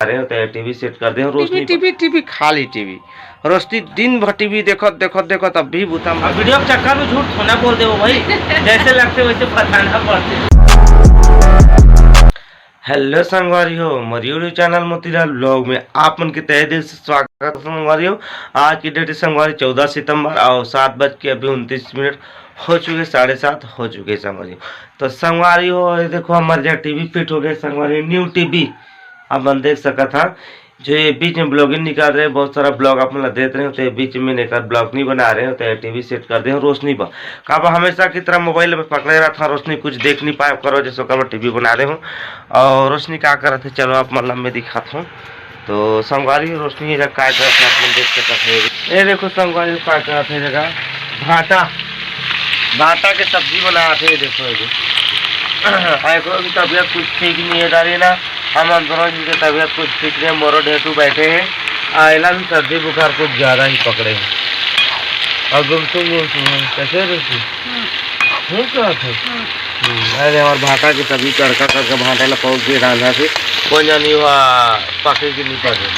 रहे होते हैं टीवी सेट कर दे रोशनी टीवी खाली टीवी रोशनी दिन भर टीवी देखो देखो देखो तब भी बुता वीडियो के चक्कर में झूठ थोड़ा बोल दे भाई जैसे लगते वैसे बताना पड़ते। हेलो संगवारी हो मरियो चैनल मोतीलाल ब्लॉग में आप मन के तहे दिल से स्वागत संगवारी हो। आज की डेट संगवारी 14 सितंबर और 7:29 हो चुके 7:30 हो चुके संगवारी। तो संगवारी हो देखो हमारे यहाँ टीवी फिट हो गए संगवारी न्यू टीवी आप मन देख सका था जो ये बीच में ब्लॉगिंग निकाल रहे हैं बहुत सारा ब्लॉग आप मतलब देते रहे होते बीच में लेकर ब्लॉग नहीं बना रहे होते टीवी सेट कर दे रोशनी पर काबा हमेशा की तरह मोबाइल में पकड़े रहा था रोशनी कुछ देख नहीं पाए करो जैसे कब टीवी बना रहे हूँ और रोशनी क्या कर रहे थे चलो आप मतलब मैं दिखाता हूँ। तो संगवारी रोशनी जगह क्या कर रहे आप देख सकते ये देखो संगवारी क्या कर रहे थे जगह भाटा के सब्जी बना रहे थे देखो की तबीयत कुछ ठीक नहीं है डाली ना हम अंदरों की तबीयत कुछ ठीक नहीं मोरो ढेटू बैठे हैं आयला भी सर्दी बुखार कुछ ज़्यादा ही पकड़े हैं और गुमसुम कैसे अरे हमारे भाटा की तभी तड़का करके भाटा ला पहुँच गए रांधा से कोई जानी हुआ पके की नहीं पके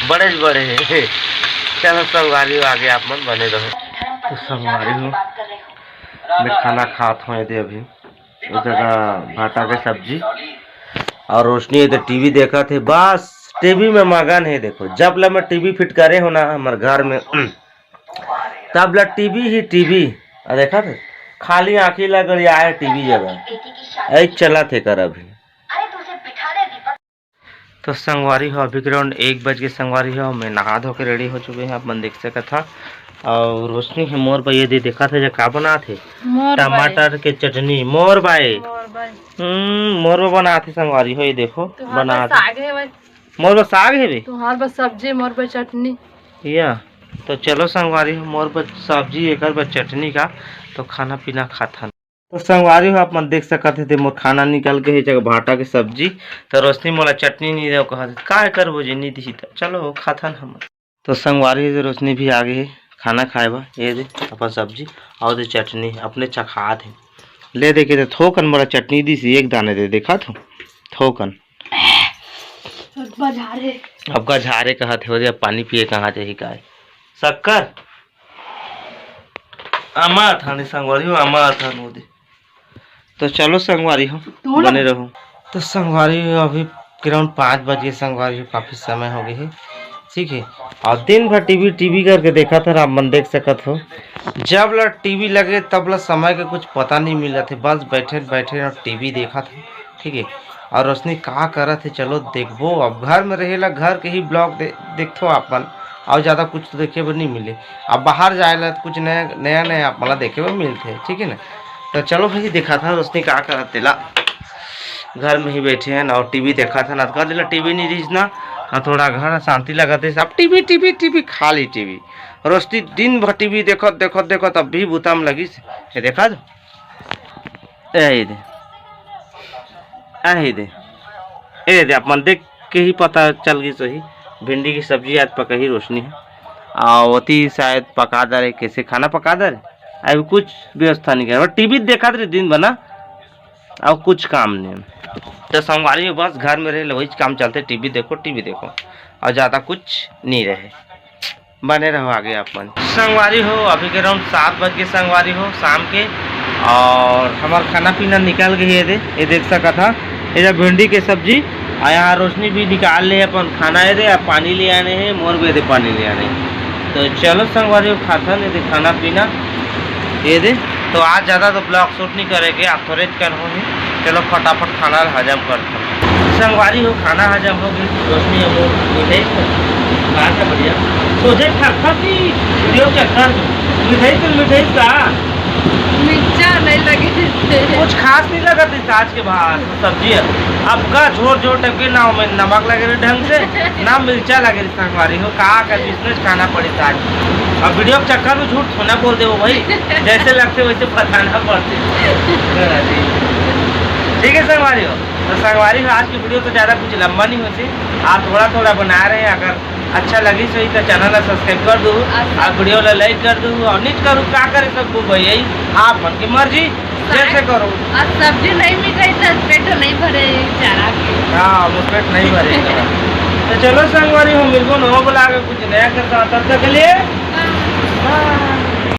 बड़े हैं। चलो संगवारी हो आगे आप मन बने रहो। तो संगवारी हो मैं खाना खाता हूँ अभी उस जगह भाटा के सब्जी और रोशनी इधर टीवी देखा थे बस टीवी में मगन है। देखो जब ला मैं टीवी फिट करे हो ना हमारे घर में तब ला टीवी ही टीवी देखा थे खाली आँखी लग आए टीवी जगह ऐ चला थे कर अभी। तो संगवारी हो अभी ग्राउंड 1 बज के संगवारी हो मैं नहा धो के रेडी हो चुके हैं आप मन देख सका था और रोशनी है मोर भाई ये देखा था जो का बना थे टमाटर के चटनी मोर भाई मोर बना थे संगवारी हो ये देखो बना मोर बस साग है भी तुम्हार बस सब्जी मोर बस चटनी या तो चलो संगवारी हो मोर बस सब्जी एक बस चटनी का तो खाना पीना खाता। तो संगवारी हो आप मन देख सकते थे मोर खाना निकल के जगह भाटा के सब्जी तो रोशनी मोला चटनी नहीं दे कहा का करबो जे नहीं दी चलो खाता हम। तो संगवारी से रोशनी भी आ गई खाना खाए बा ये दे अपन सब्जी और दे चटनी अपने चखा थे ले दे के थोकन मोला चटनी दी सी एक दाने दे देखा तो थोकन अब का झारे कहा थे हो पानी पिए कहाँ चाहिए का शक्कर अमा था नहीं संगवारी हो अमा था नोदी। तो चलो संगवारी हो बने रहो। तो संगवारी हो अभी ग्राउंड 5 बजे संगवारी हो काफी समय हो गई है ठीक है और दिन भर टीवी करके देखा था आप मन देख सकत हो जब ला टीवी लगे तब ला समय का कुछ पता नहीं मिल रहा थे बस बैठे और टीवी देखा था ठीक है। और रोशनी कहा कर थे चलो देखबो अब घर में रहेला घर के ही ब्लॉग देखो अपन और ज़्यादा कुछ तो देखे पर नहीं मिले अब बाहर जाए कुछ नया आप मतलब देखे पर मिलते हैं ठीक है ना। तो चलो भाई देखा था रोशनी कहा कर तेला घर में ही बैठे हैं और टीवी देखा था ना कर दिला टीवी नहीं रीजना हाँ थोड़ा घर शांति लगा थे सब टीवी खाली टीवी रोशनी दिन भर टीवी देखो देखो देखो तब भी बुता में लगी से देखा दो ए दे अपन देख के ही पता चल गई सही भिंडी की सब्जी आज पका ही रोशनी है और अति शायद पका दे रहे कैसे खाना पका दे रहे अभी कुछ व्यवस्था नहीं कर टीवी देखा दे दिन बना और कुछ काम नहीं। तो संगवारी में बस घर में रहे वही काम चलते टीवी देखो और ज़्यादा कुछ नहीं रहे बने रहो आगे आप मन। संगवारी हो अभी के अराउंड 7 बज के संगवारी हो शाम के और हमारा खाना पीना निकल गई है ये देख सका था ये भिंडी के सब्जी और यहाँ रोशनी भी निकाल ले अपन खाना है दे पानी ले आने हैं मोर भी दे पानी ले आने तो चलो संगवारी हो खाता नहीं दे खाना पीना ये दे। तो आज ज़्यादा तो ब्लॉग शूट नहीं करेंगे आप थोड़े कर होंगे चलो फटाफट खाना हजम करते हैं। संगवारी हो खाना हजम हो गई रोशनी है वो मिठाई का बढ़िया सोचे खाता कि वीडियो चक्कर मिठाई का मिर्चा नहीं लगे कुछ खास नहीं लगा थी आज के बाद सब्जी अब का झोर टके ना में नमक लगे ढंग से ना मिर्चा लगे संगवारी हो कहा कर बिजनेस खाना पड़ी था अब वीडियो के चक्कर में झूठ थोड़ा बोल दे भाई जैसे लगते वैसे बताना पड़ते ठीक है संगवारी हो। तो संगवारी हो आज की वीडियो तो ज़्यादा कुछ लंबा नहीं होती आप थोड़ा बना रहे हैं अगर अच्छा लगी सही तो चैनल ला सब्सक्राइब कर दूँ आप वीडियो ला लाइक कर दूँ और नहीं करूँ क्या करे सबको भाई यही आप मन की मर्जी जैसे करो और सब्जी नहीं मिठाई तो पेट नहीं भरे चारा के हाँ पेट नहीं भरे तो चलो संगवारी हम मिलबो नवा बुला के कुछ नया के साथ, तब तक के लिए